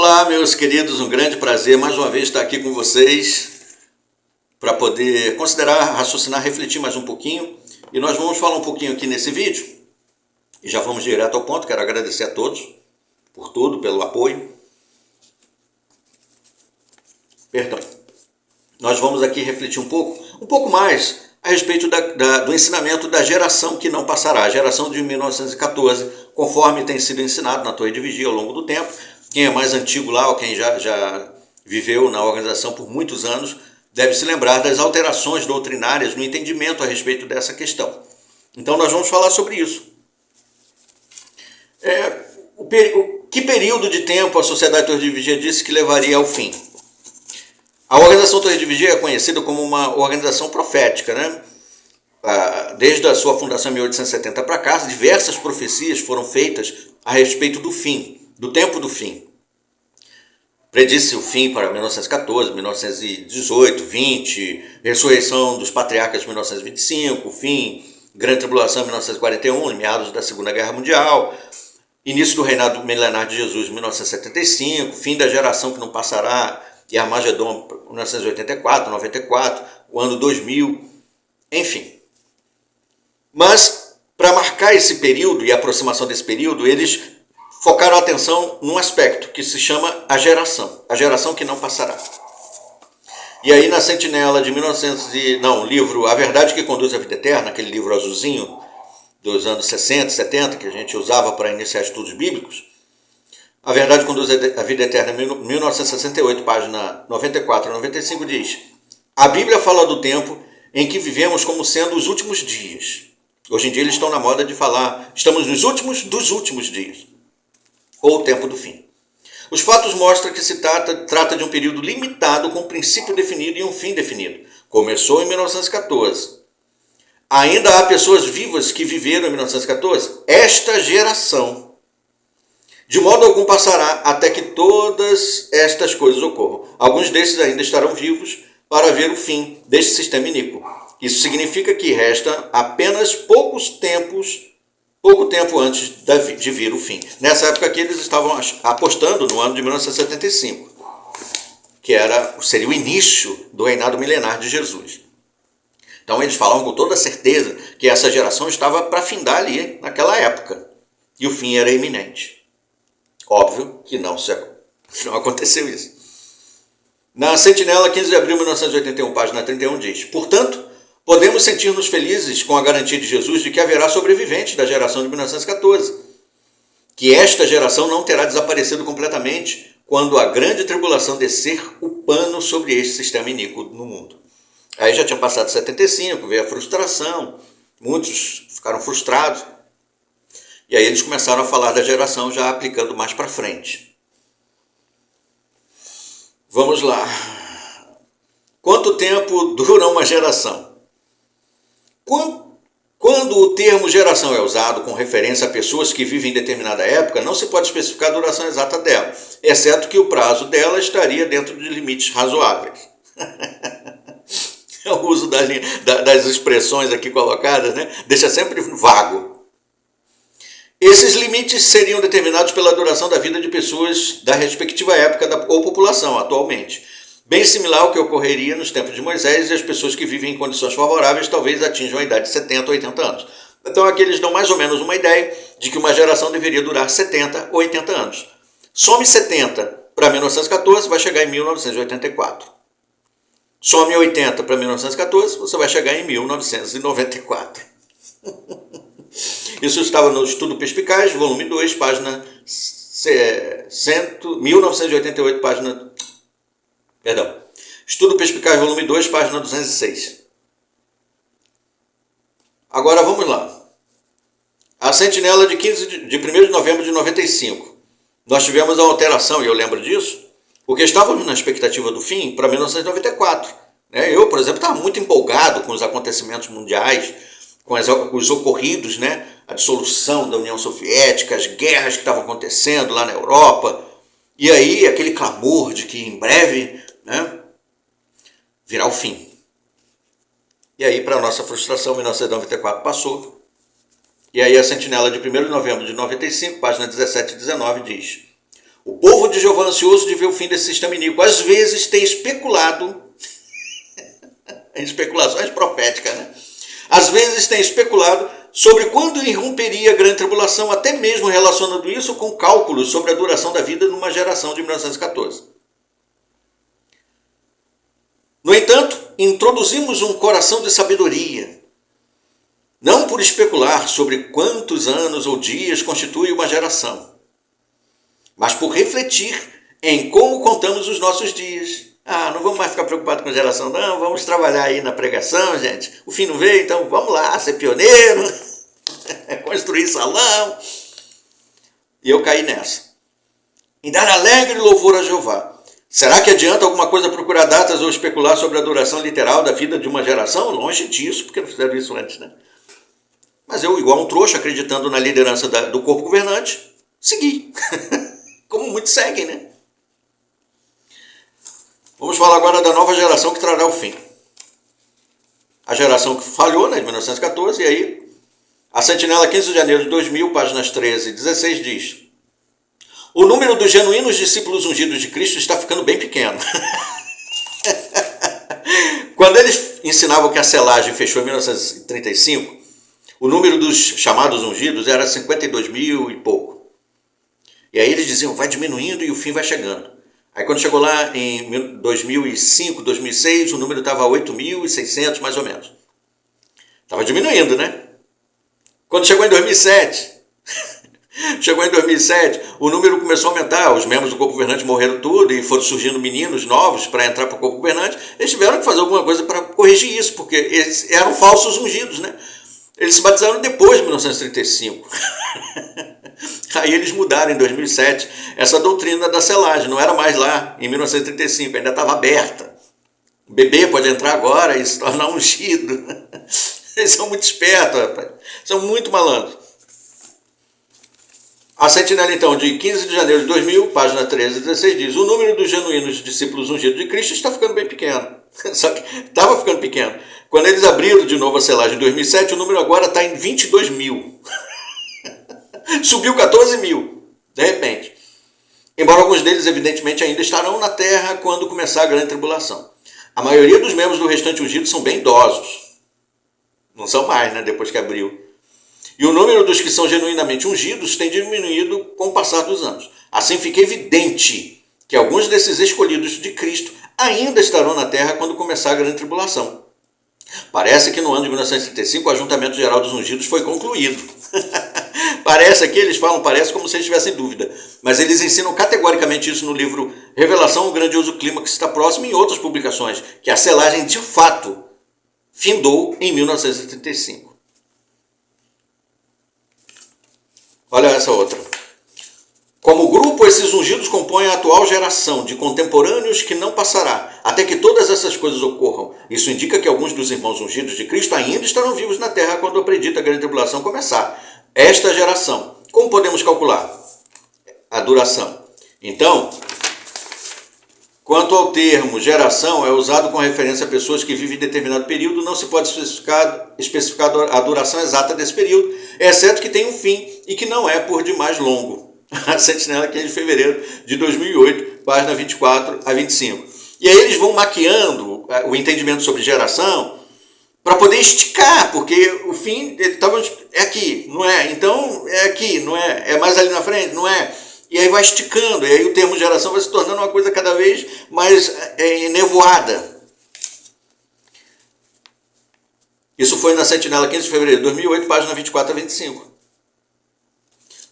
Olá, meus queridos, um grande prazer mais uma vez estar aqui com vocês para poder considerar, raciocinar, refletir mais um pouquinho. E nós vamos falar um pouquinho aqui nesse vídeo e já vamos direto ao ponto. Quero agradecer a todos por tudo, pelo apoio. Perdão. Nós vamos aqui refletir um pouco mais a respeito do ensinamento da geração que não passará, a geração de 1914, conforme tem sido ensinado na Torre de Vigia ao longo do tempo. Quem é mais antigo lá, ou quem já viveu na organização por muitos anos, deve se lembrar das alterações doutrinárias no entendimento a respeito dessa questão. Então nós vamos falar sobre isso. Que período de tempo a Sociedade Torre de Vigia disse que levaria ao fim? A organização Torre de Vigia é conhecida como uma organização profética, né? Desde a sua fundação em 1870 para cá, diversas profecias foram feitas a respeito do fim, do tempo do fim. Predisse o fim para 1914, 1918, 20, ressurreição dos patriarcas de 1925, fim, grande tribulação em 1941, meados da Segunda Guerra Mundial, início do reinado milenar de Jesus em 1975, fim da geração que não passará, e Armagedon 1984, 94, o ano 2000, enfim. Mas, para marcar esse período e a aproximação desse período, eles focaram a atenção num aspecto que se chama a geração que não passará. E aí na Sentinela de livro A Verdade que Conduz à Vida Eterna, aquele livro azulzinho dos anos 60, 70, que a gente usava para iniciar estudos bíblicos, A Verdade que Conduz à Vida Eterna, 1968, página 94 a 95, diz: a Bíblia fala do tempo em que vivemos como sendo os últimos dias. Hoje em dia eles estão na moda de falar, estamos nos últimos dos últimos dias, ou o tempo do fim. Os fatos mostram que se trata de um período limitado com um princípio definido e um fim definido. Começou em 1914. Ainda há pessoas vivas que viveram em 1914. Esta geração, de modo algum, passará até que todas estas coisas ocorram. Alguns desses ainda estarão vivos para ver o fim deste sistema iníquo. Isso significa que resta apenas pouco tempo antes de vir o fim. Nessa época aqui eles estavam apostando no ano de 1975, que seria o início do reinado milenar de Jesus. Então eles falavam com toda certeza que essa geração estava para findar ali naquela época. E o fim era iminente. Óbvio que não aconteceu isso. Na Sentinela, 15 de abril de 1981, página 31, diz: portanto, podemos sentir-nos felizes com a garantia de Jesus de que haverá sobreviventes da geração de 1914, que esta geração não terá desaparecido completamente quando a grande tribulação descer o pano sobre este sistema iníquo no mundo. Aí já tinha passado 75, veio a frustração, muitos ficaram frustrados, e aí eles começaram a falar da geração já aplicando mais para frente. Vamos lá. Quanto tempo dura uma geração? Quando o termo geração é usado com referência a pessoas que vivem em determinada época, não se pode especificar a duração exata dela, exceto que o prazo dela estaria dentro de limites razoáveis. O uso das expressões aqui colocadas, né, deixa sempre vago. Esses limites seriam determinados pela duração da vida de pessoas da respectiva época ou população atualmente. Bem similar ao que ocorreria nos tempos de Moisés, e as pessoas que vivem em condições favoráveis talvez atinjam a idade de 70 ou 80 anos. Então aqui eles dão mais ou menos uma ideia de que uma geração deveria durar 70 ou 80 anos. Some 70 para 1914, vai chegar em 1984. Some 80 para 1914, você vai chegar em 1994. Isso estava no Estudo Perspicaz, volume 2, página 1988, página... Perdão. Estudo Perspicaz, volume 2, página 206. Agora vamos lá. A Sentinela de 1 de novembro de 95. Nós tivemos a alteração, e eu lembro disso, porque estávamos na expectativa do fim para 1994. Eu, por exemplo, estava muito empolgado com os acontecimentos mundiais, com os ocorridos, né? A dissolução da União Soviética, as guerras que estavam acontecendo lá na Europa, e aí aquele clamor de que em breve, né, virá o fim. E aí, para nossa frustração, 1994 passou. E aí a Sentinela de 1 de novembro de 95, página 17 e 19, diz: O povo de Jeová ansioso de ver o fim desse sistema iníquo, às vezes tem especulado, em especulações proféticas, né? Às vezes tem especulado sobre quando irromperia a grande tribulação, até mesmo relacionando isso com cálculos sobre a duração da vida numa geração de 1914. No entanto, introduzimos um coração de sabedoria, não por especular sobre quantos anos ou dias constitui uma geração, mas por refletir em como contamos os nossos dias. Não vamos mais ficar preocupados com a geração, não, vamos trabalhar aí na pregação, gente. O fim não veio, então vamos lá, ser pioneiro, construir salão. E eu caí nessa. Em dar alegre louvor a Jeová. Será que adianta alguma coisa procurar datas ou especular sobre a duração literal da vida de uma geração? Longe disso, porque não fizeram isso antes, né? Mas eu, igual um trouxa, acreditando na liderança do corpo governante, segui. Como muitos seguem, né? Vamos falar agora da nova geração que trará o fim. A geração que falhou, né, de 1914, e aí a Sentinela, 15 de janeiro de 2000, páginas 13 e 16, diz: o número dos genuínos discípulos ungidos de Cristo está ficando bem pequeno. Quando eles ensinavam que a selagem fechou em 1935, o número dos chamados ungidos era 52 mil e pouco. E aí eles diziam, vai diminuindo e o fim vai chegando. Aí quando chegou lá em 2005, 2006, o número estava 8.600 mais ou menos. Estava diminuindo, né? Quando chegou em 2007, o número começou a aumentar, os membros do corpo governante morreram tudo e foram surgindo meninos novos para entrar para o corpo governante. Eles tiveram que fazer alguma coisa para corrigir isso, porque eles eram falsos ungidos, né? Eles se batizaram depois de 1935. Aí eles mudaram em 2007 essa doutrina da selagem, não era mais lá em 1935, ainda estava aberta. O bebê pode entrar agora e se tornar ungido. Eles são muito espertos, rapaz. São muito malandros. A Sentinela, então, de 15 de janeiro de 2000, página 13 e 16, diz: o número dos genuínos discípulos ungidos de Cristo está ficando bem pequeno. Só que estava ficando pequeno. Quando eles abriram de novo a selagem em 2007, o número agora está em 22 mil. Subiu 14 mil, de repente. Embora alguns deles, evidentemente, ainda estarão na terra quando começar a grande tribulação. A maioria dos membros do restante ungido são bem idosos. Não são mais, né? Depois que abriu. E o número dos que são genuinamente ungidos tem diminuído com o passar dos anos. Assim fica evidente que alguns desses escolhidos de Cristo ainda estarão na terra quando começar a grande tribulação. Parece que no ano de 1935 o ajuntamento geral dos ungidos foi concluído. Parece aqui, eles falam, parece como se eles tivessem dúvida. Mas eles ensinam categoricamente isso no livro Revelação, o Grandioso Clímax está próximo, e em outras publicações, que a selagem de fato findou em 1935. Olha essa outra. Como grupo, esses ungidos compõem a atual geração de contemporâneos que não passará, até que todas essas coisas ocorram. Isso indica que alguns dos irmãos ungidos de Cristo ainda estarão vivos na terra quando a predita grande tribulação começar. Esta geração. Como podemos calcular a duração? Então, quanto ao termo geração, é usado com referência a pessoas que vivem em determinado período, não se pode especificar a duração exata desse período, exceto que tem um fim e que não é por demais longo. A Sentinela, 15 de fevereiro de 2008, página 24 a 25. E aí eles vão maquiando o entendimento sobre geração para poder esticar, porque o fim é aqui, não é? Então é aqui, não é? É mais ali na frente, não é? E aí vai esticando, e aí o termo geração vai se tornando uma coisa cada vez mais nevoada. Isso foi na Sentinela, 15 de fevereiro de 2008, página 24 a 25.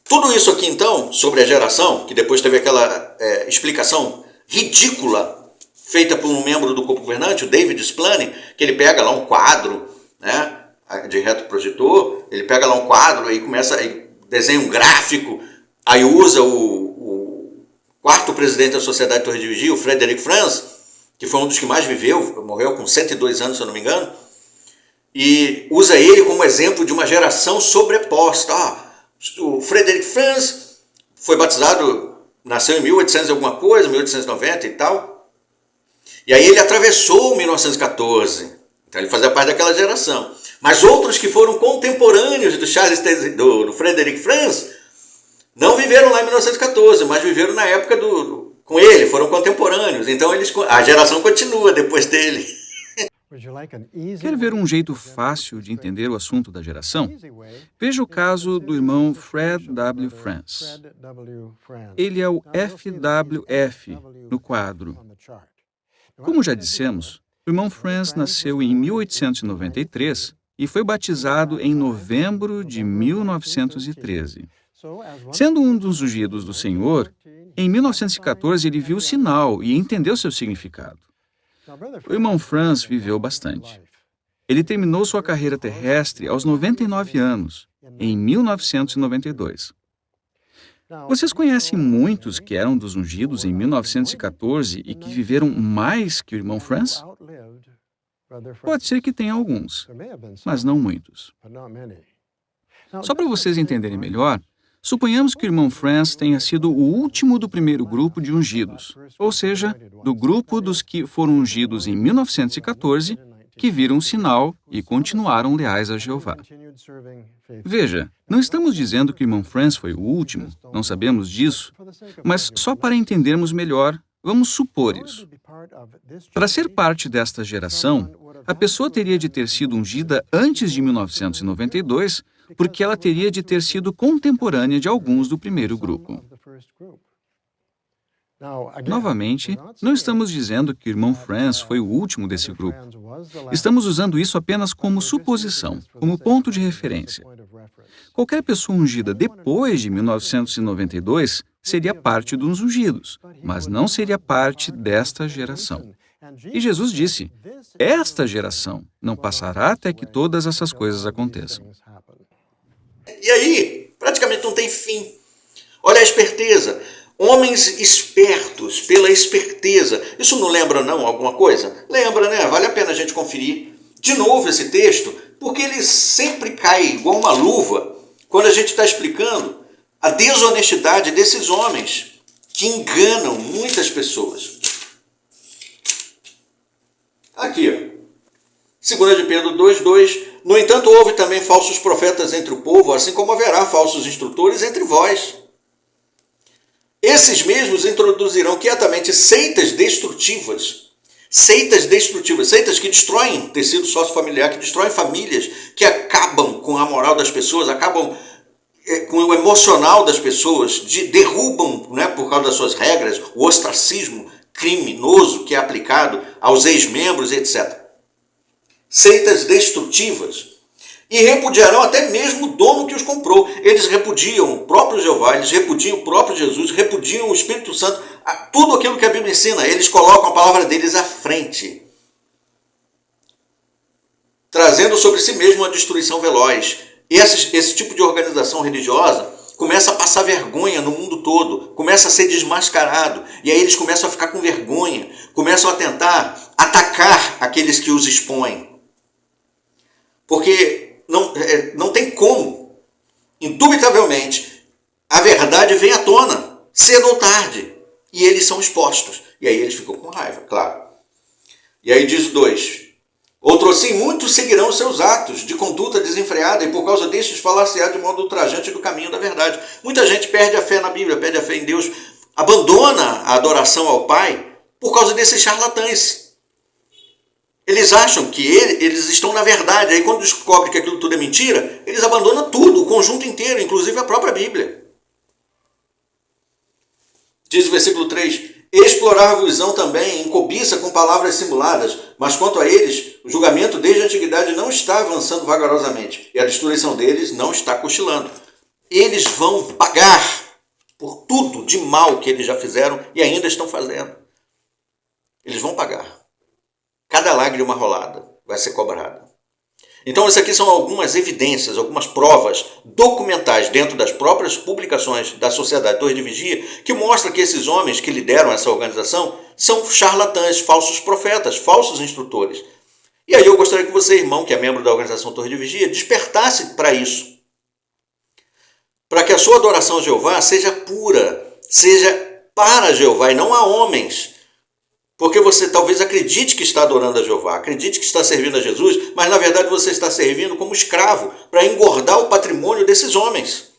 Tudo isso aqui, então, sobre a geração, que depois teve aquela explicação ridícula feita por um membro do corpo governante, o David Splane, que ele pega lá um quadro, né, de retroprojetor, ele pega lá um quadro e começa, desenha um gráfico, aí usa o quarto presidente da Sociedade Torre de Vigia, o Frederick Franz, que foi um dos que mais viveu, morreu com 102 anos, se eu não me engano, e usa ele como exemplo de uma geração sobreposta. O Frederick Franz foi batizado, nasceu em 1800 alguma coisa, 1890 e tal. E aí ele atravessou 1914. Então ele fazia parte daquela geração. Mas outros que foram contemporâneos do Frederick Franz Não viveram lá em 1914, mas viveram na época com ele, foram contemporâneos. Então a geração continua depois dele. Quer ver um jeito fácil de entender o assunto da geração? Veja o caso do irmão Fred W. France. Ele é o FWF no quadro. Como já dissemos, o irmão France nasceu em 1893 e foi batizado em novembro de 1913. Sendo um dos ungidos do Senhor, em 1914 ele viu o sinal e entendeu seu significado. O irmão France viveu bastante. Ele terminou sua carreira terrestre aos 99 anos, em 1992. Vocês conhecem muitos que eram dos ungidos em 1914 e que viveram mais que o irmão France? Pode ser que tenha alguns, mas não muitos. Só para vocês entenderem melhor, suponhamos que o irmão France tenha sido o último do primeiro grupo de ungidos, ou seja, do grupo dos que foram ungidos em 1914, que viram o sinal e continuaram leais a Jeová. Veja, não estamos dizendo que o irmão France foi o último, não sabemos disso, mas só para entendermos melhor, vamos supor isso. Para ser parte desta geração, a pessoa teria de ter sido ungida antes de 1992, porque ela teria de ter sido contemporânea de alguns do primeiro grupo. Novamente, não estamos dizendo que o irmão France foi o último desse grupo. Estamos usando isso apenas como suposição, como ponto de referência. Qualquer pessoa ungida depois de 1992 seria parte dos ungidos, mas não seria parte desta geração. E Jesus disse, esta geração não passará até que todas essas coisas aconteçam. E aí, praticamente não tem fim. Olha a esperteza. Homens espertos pela esperteza. Isso não lembra, não, alguma coisa? Lembra, né? Vale a pena a gente conferir de novo esse texto, porque ele sempre cai igual uma luva quando a gente está explicando a desonestidade desses homens que enganam muitas pessoas. Aqui, ó. 2 de Pedro 2:2. No entanto, houve também falsos profetas entre o povo, assim como haverá falsos instrutores entre vós. Esses mesmos introduzirão quietamente seitas destrutivas. Seitas destrutivas, seitas que destroem tecido sociofamiliar, que destroem famílias, que acabam com a moral das pessoas, acabam com o emocional das pessoas, derrubam, né, por causa das suas regras, o ostracismo criminoso que é aplicado aos ex-membros, etc. Seitas destrutivas. E repudiarão até mesmo o dono que os comprou. Eles repudiam o próprio Jeová, eles repudiam o próprio Jesus, repudiam o Espírito Santo, tudo aquilo que a Bíblia ensina, eles colocam a palavra deles à frente, trazendo sobre si mesmo uma destruição veloz. E esse tipo de organização religiosa começa a passar vergonha no mundo todo, começa a ser desmascarado, e aí eles começam a ficar com vergonha, começam a tentar atacar aqueles que os expõem. Porque não tem como. Indubitavelmente, a verdade vem à tona, cedo ou tarde, e eles são expostos. E aí eles ficam com raiva, claro. E aí diz 2. Outrosim, muitos seguirão os seus atos de conduta desenfreada, e por causa destes falar-se-á de modo ultrajante do caminho da verdade. Muita gente perde a fé na Bíblia, perde a fé em Deus, abandona a adoração ao Pai por causa desses charlatães. Eles acham que eles estão na verdade. Aí quando descobrem que aquilo tudo é mentira, eles abandonam tudo, o conjunto inteiro, inclusive a própria Bíblia. Diz o versículo 3. Explorar-vos-ão também em cobiça com palavras simuladas, mas quanto a eles, o julgamento desde a antiguidade não está avançando vagarosamente, e a destruição deles não está cochilando. Eles vão pagar por tudo de mal que eles já fizeram e ainda estão fazendo. Eles vão pagar. Cada lágrima rolada vai ser cobrada. Então, isso aqui são algumas evidências, algumas provas documentais dentro das próprias publicações da Sociedade Torre de Vigia que mostram que esses homens que lideram essa organização são charlatães, falsos profetas, falsos instrutores. E aí eu gostaria que você, irmão, que é membro da organização Torre de Vigia, despertasse para isso. Para que a sua adoração a Jeová seja pura, seja para Jeová e não a homens. Porque você talvez acredite que está adorando a Jeová, acredite que está servindo a Jesus, mas na verdade você está servindo como escravo para engordar o patrimônio desses homens.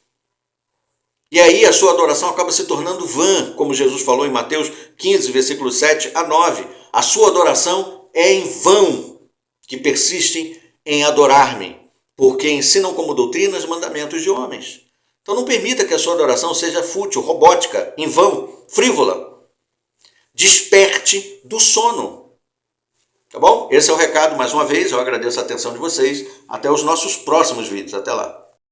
E aí a sua adoração acaba se tornando vã, como Jesus falou em Mateus 15, versículos 7 a 9. A sua adoração é em vão que persistem em adorar-me, porque ensinam como doutrinas mandamentos de homens. Então não permita que a sua adoração seja fútil, robótica, em vão, frívola. Desperte do sono. Tá bom? Esse é o recado mais uma vez. Eu agradeço a atenção de vocês. Até os nossos próximos vídeos. Até lá.